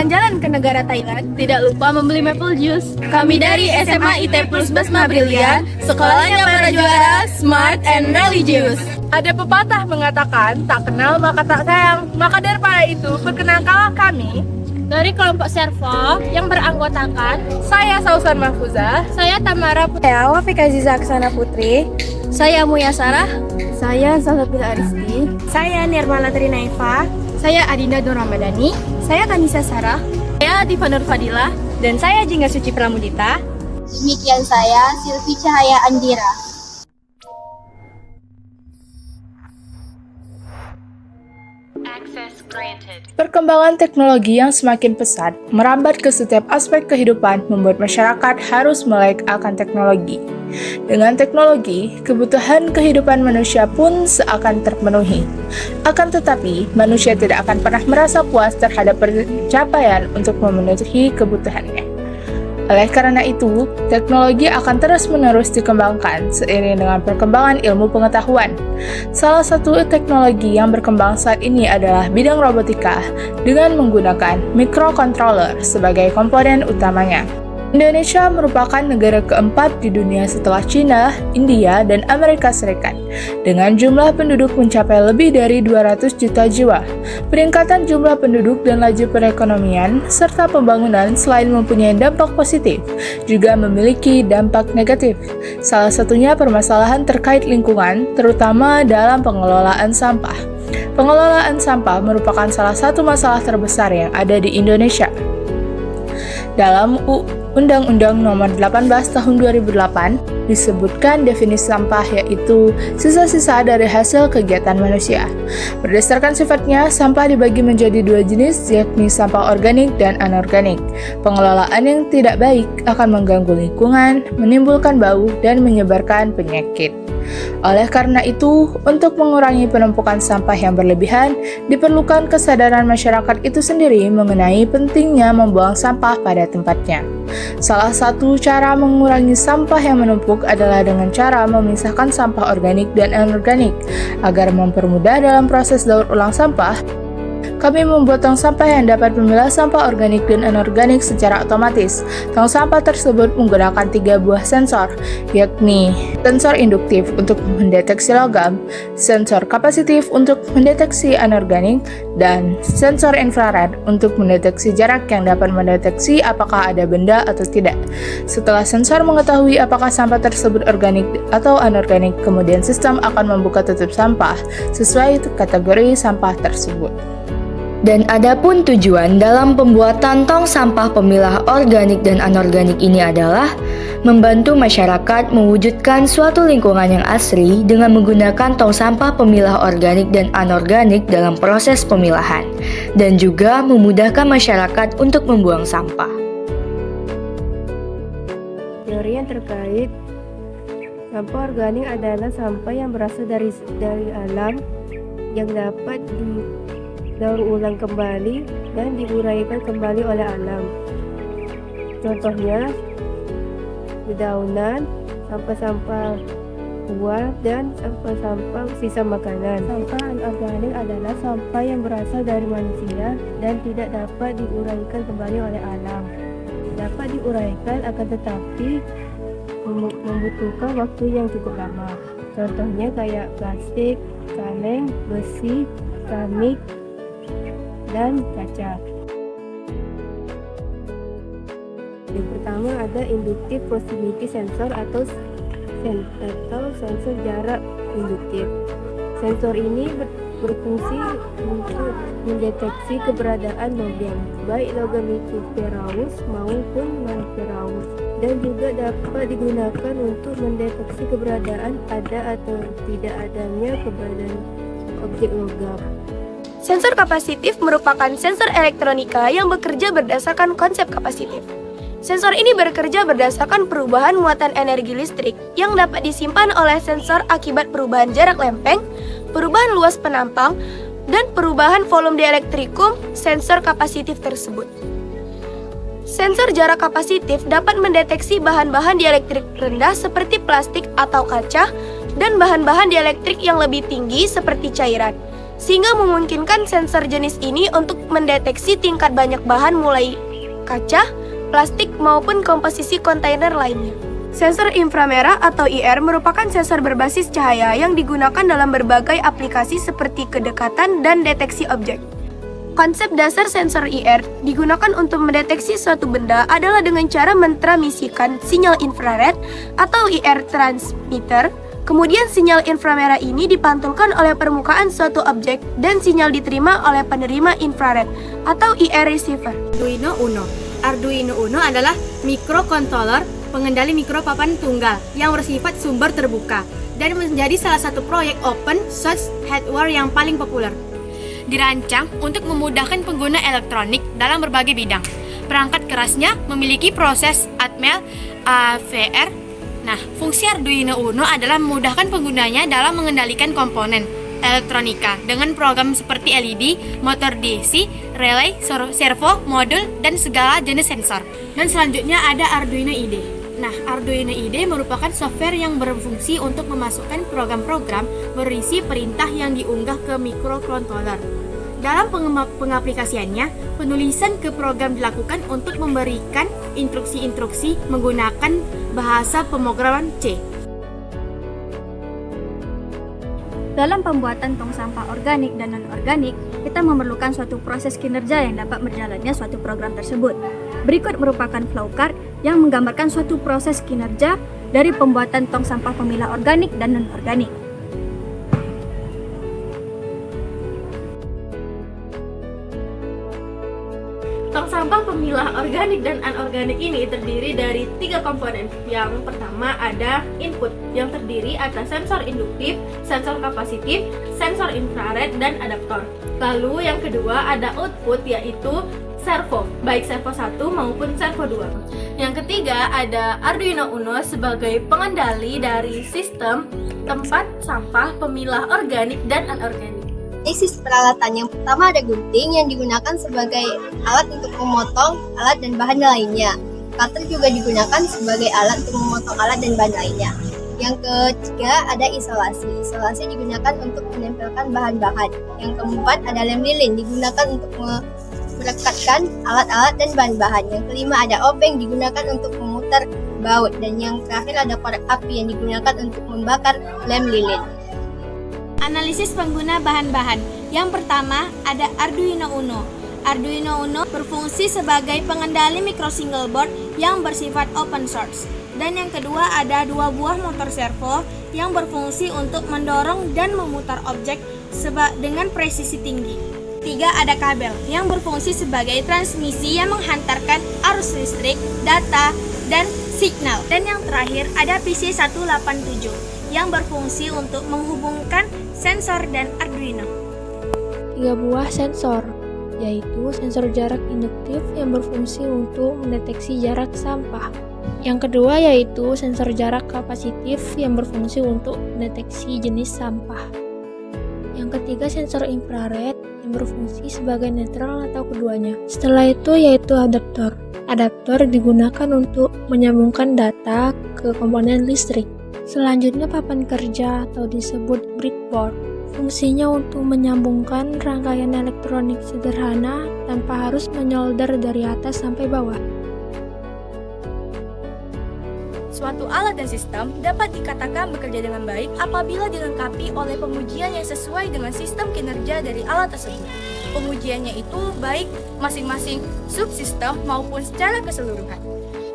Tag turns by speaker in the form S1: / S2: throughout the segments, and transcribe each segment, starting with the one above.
S1: jalan-jalan ke negara Thailand, tidak lupa membeli maple juice. Kami dari SMA IT Plus Basma Brilian, sekolahnya para juara, smart and religious.
S2: Ada pepatah mengatakan, tak kenal maka tak sayang. Maka daripada itu, perkenalkanlah kami
S1: Dari kelompok Servo yang beranggotakan
S2: saya Sausan Mahfuza,
S1: saya Tamara
S3: Saya Wafika Aziza Aksana Putri.
S1: saya Muya Sarah,
S3: Saya Salsabila Aristi.
S4: Saya Nirmala Trinaifa.
S1: saya Adinda Nur Ramadhani,
S4: Saya Kanisa Sarah.
S1: saya Tifa Nur Fadila,
S3: Dan saya Jingga Suci Pramudita.
S5: Demikian saya, Silvi Cahaya Andira.
S2: perkembangan teknologi yang semakin pesat merambat ke setiap aspek kehidupan membuat masyarakat harus melek akan teknologi. Dengan teknologi, kebutuhan kehidupan manusia pun seakan terpenuhi. Akan tetapi, manusia tidak akan pernah merasa puas terhadap pencapaian untuk memenuhi kebutuhannya. Oleh karena itu, teknologi akan terus-menerus dikembangkan seiring dengan perkembangan ilmu pengetahuan. Salah satu teknologi yang berkembang saat ini adalah bidang robotika dengan menggunakan microcontroller sebagai komponen utamanya. Indonesia merupakan negara keempat di dunia setelah China, India, dan Amerika Serikat, dengan jumlah penduduk mencapai lebih dari 200 juta jiwa. Peningkatan jumlah penduduk dan laju perekonomian serta pembangunan selain mempunyai dampak positif, juga memiliki dampak negatif. Salah satunya permasalahan terkait lingkungan, terutama dalam pengelolaan sampah. Pengelolaan sampah merupakan salah satu masalah terbesar yang ada di Indonesia. Dalam Undang-Undang Nomor 18 Tahun 2008 disebutkan definisi sampah yaitu sisa-sisa dari hasil kegiatan manusia. Berdasarkan sifatnya, sampah dibagi menjadi dua jenis, yakni sampah organik dan anorganik. Pengelolaan yang tidak baik akan mengganggu lingkungan, menimbulkan bau, dan menyebarkan penyakit. Oleh karena itu, untuk mengurangi penumpukan sampah yang berlebihan, diperlukan kesadaran masyarakat itu sendiri mengenai pentingnya membuang sampah pada tempatnya. Salah satu cara mengurangi sampah yang menumpuk adalah dengan cara memisahkan sampah organik dan anorganik. Agar mempermudah dalam proses daur ulang sampah, kami membuat tong sampah yang dapat memilah sampah organik dan anorganik secara otomatis. Tong sampah tersebut menggunakan 3 buah sensor, yakni sensor induktif untuk mendeteksi logam, sensor kapasitif untuk mendeteksi anorganik, dan sensor infrared untuk mendeteksi jarak yang dapat mendeteksi apakah ada benda atau tidak. Setelah sensor mengetahui apakah sampah tersebut organik atau anorganik, kemudian sistem akan membuka tutup sampah sesuai kategori sampah tersebut.
S3: Dan adapun tujuan dalam pembuatan tong sampah pemilah organik dan anorganik ini adalah membantu masyarakat mewujudkan suatu lingkungan yang asri dengan menggunakan tong sampah pemilah organik dan anorganik dalam proses pemilahan, dan juga memudahkan masyarakat untuk membuang sampah.
S4: Teori yang terkait sampah organik adalah sampah yang berasal dari alam yang dapat daur ulang kembali dan diuraikan kembali oleh alam. Contohnya, dedaunan, sampah-sampah buah, dan sampah-sampah sisa makanan. Sampah anorganik adalah sampah yang berasal dari manusia dan tidak dapat diuraikan kembali oleh alam. Dapat diuraikan akan tetapi membutuhkan waktu yang cukup lama. Contohnya kayak plastik, kaleng, besi, keramik, dan kaca. Yang pertama ada induktif proximity sensor atau sensor jarak induktif. Sensor ini berfungsi untuk mendeteksi keberadaan logam, baik logam itu ferrous maupun non-ferrous, dan juga dapat digunakan untuk mendeteksi keberadaan ada atau tidak adanya keberadaan objek logam.
S1: Sensor kapasitif merupakan sensor elektronika yang bekerja berdasarkan konsep kapasitif. Sensor ini bekerja berdasarkan perubahan muatan energi listrik yang dapat disimpan oleh sensor akibat perubahan jarak lempeng, perubahan luas penampang, dan perubahan volume dielektrikum sensor kapasitif tersebut. Sensor jarak kapasitif dapat mendeteksi bahan-bahan dielektrik rendah seperti plastik atau kaca dan bahan-bahan dielektrik yang lebih tinggi seperti cairan. sehingga memungkinkan sensor jenis ini untuk mendeteksi tingkat banyak bahan mulai kaca, plastik, maupun komposisi kontainer lainnya. Sensor inframerah atau IR merupakan sensor berbasis cahaya yang digunakan dalam berbagai aplikasi seperti kedekatan dan deteksi objek. Konsep dasar sensor IR digunakan untuk mendeteksi suatu benda adalah dengan cara mentransmisikan sinyal infrared atau IR transmitter. Kemudian sinyal inframerah ini dipantulkan oleh permukaan suatu objek dan sinyal diterima oleh penerima infrared atau IR receiver.
S6: Arduino Uno. Arduino Uno adalah microcontroller pengendali mikropapan tunggal yang bersifat sumber terbuka dan menjadi salah satu proyek open source hardware yang paling populer. Dirancang untuk memudahkan pengguna elektronik dalam berbagai bidang. Perangkat kerasnya memiliki proses Atmel AVR. Nah, fungsi Arduino Uno adalah memudahkan penggunanya dalam mengendalikan komponen elektronika dengan program seperti LED, motor DC, relay, servo, modul, dan segala jenis sensor. Dan selanjutnya ada Arduino IDE. Nah, Arduino IDE merupakan software yang berfungsi untuk memasukkan program-program berisi perintah yang diunggah ke microcontroller. Dalam pengaplikasiannya, penulisan ke program dilakukan untuk memberikan instruksi-instruksi menggunakan bahasa pemrograman C.
S7: Dalam pembuatan tong sampah organik dan non-organik, kita memerlukan suatu proses kinerja yang dapat berjalannya suatu program tersebut. Berikut merupakan flowchart yang menggambarkan suatu proses kinerja dari pembuatan tong sampah pemilah organik dan non-organik.
S8: Tong sampah pemilah organik dan anorganik ini terdiri dari 3 komponen. Yang pertama ada input, yang terdiri atas sensor induktif, sensor kapasitif, sensor infrared, dan adaptor. Lalu yang kedua ada output, yaitu servo, baik servo 1 maupun servo 2. Yang ketiga ada Arduino Uno sebagai pengendali dari sistem tempat sampah pemilah organik dan anorganik.
S5: Jenis peralatan yang pertama ada gunting yang digunakan sebagai alat untuk memotong alat dan bahan lainnya. Cutter juga digunakan sebagai alat untuk memotong alat dan bahan lainnya. Yang ketiga ada isolasi. Isolasi digunakan untuk menempelkan bahan-bahan. Yang keempat ada lem lilin digunakan untuk merekatkan alat-alat dan bahan-bahan. Yang kelima ada obeng digunakan untuk memutar baut. Dan yang terakhir ada korek api yang digunakan untuk membakar lem lilin.
S6: Analisis pengguna bahan-bahan. Yang pertama ada Arduino Uno. Arduino Uno berfungsi sebagai pengendali micro single board yang bersifat open source. Dan yang kedua ada 2 buah motor servo yang berfungsi untuk mendorong dan memutar objek dengan presisi tinggi. 3 ada kabel yang berfungsi sebagai transmisi yang menghantarkan arus listrik, data, dan signal. Dan yang terakhir ada PC187 yang berfungsi untuk menghubungkan sensor dan Arduino.
S9: 3 buah sensor, yaitu sensor jarak induktif yang berfungsi untuk mendeteksi jarak sampah. Yang kedua yaitu sensor jarak kapasitif yang berfungsi untuk mendeteksi jenis sampah. Yang ketiga sensor infrared yang berfungsi sebagai netral atau keduanya. Setelah itu yaitu adaptor. Adaptor digunakan untuk menyambungkan data ke komponen listrik. Selanjutnya papan kerja atau disebut breadboard. Fungsinya untuk menyambungkan rangkaian elektronik sederhana tanpa harus menyolder dari atas sampai bawah.
S1: Suatu alat dan sistem dapat dikatakan bekerja dengan baik apabila dilengkapi oleh pengujian yang sesuai dengan sistem kinerja dari alat tersebut. Pengujiannya itu baik masing-masing subsistem maupun secara keseluruhan.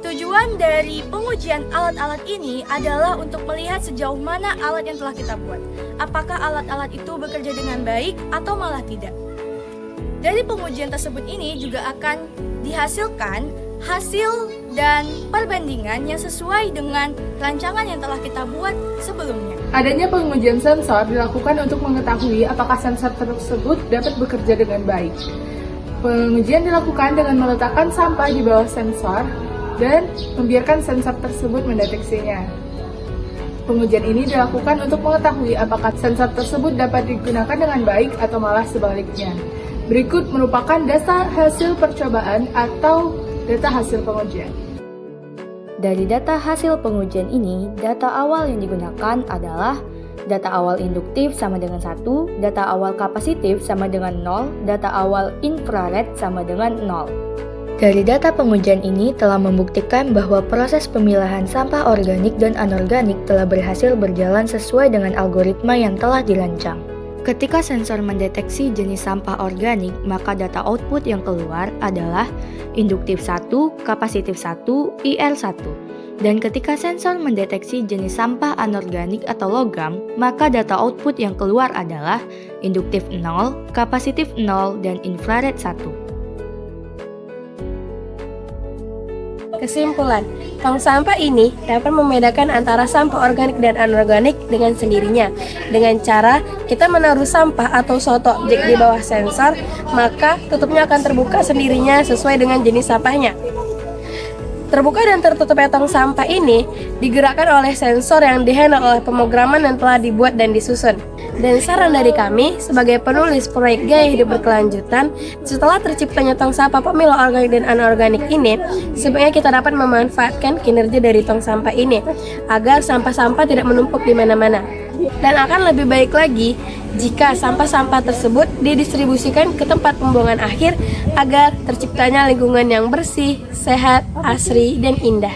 S1: Tujuan dari pengujian alat-alat ini adalah untuk melihat sejauh mana alat yang telah kita buat. Apakah alat-alat itu bekerja dengan baik atau malah tidak. Dari pengujian tersebut ini juga akan dihasilkan hasil dan perbandingan yang sesuai dengan rancangan yang telah kita buat sebelumnya.
S2: Adanya pengujian sensor dilakukan untuk mengetahui apakah sensor tersebut dapat bekerja dengan baik. Pengujian dilakukan dengan meletakkan sampah di bawah sensor dan membiarkan sensor tersebut mendeteksinya. Pengujian ini dilakukan untuk mengetahui apakah sensor tersebut dapat digunakan dengan baik atau malah sebaliknya. Berikut merupakan data hasil percobaan atau data hasil pengujian.
S3: Dari data hasil pengujian ini, data awal yang digunakan adalah data awal induktif sama dengan 1, data awal kapasitif sama dengan 0, data awal infrared sama dengan 0. Dari data pengujian ini telah membuktikan bahwa proses pemilahan sampah organik dan anorganik telah berhasil berjalan sesuai dengan algoritma yang telah dirancang. Ketika sensor mendeteksi jenis sampah organik, maka data output yang keluar adalah induktif 1, kapasitif 1, IR1. Dan ketika sensor mendeteksi jenis sampah anorganik atau logam, maka data output yang keluar adalah induktif 0, kapasitif 0, dan infrared 1.
S1: Kesimpulan, tong sampah ini dapat membedakan antara sampah organik dan anorganik dengan sendirinya. Dengan cara kita menaruh sampah atau suatu objek di bawah sensor, maka tutupnya akan terbuka sendirinya sesuai dengan jenis sampahnya. Terbuka dan tertutupnya tong sampah ini digerakkan oleh sensor yang dihandle oleh pemrograman yang telah dibuat dan disusun. Dan saran dari kami sebagai penulis proyek gaya hidup berkelanjutan, setelah terciptanya tong sampah pemilah organik dan anorganik ini, sebaiknya kita dapat memanfaatkan kinerja dari tong sampah ini agar sampah-sampah tidak menumpuk di mana-mana. Dan akan lebih baik lagi jika sampah-sampah tersebut didistribusikan ke tempat pembuangan akhir agar terciptanya lingkungan yang bersih, sehat, asri, dan indah.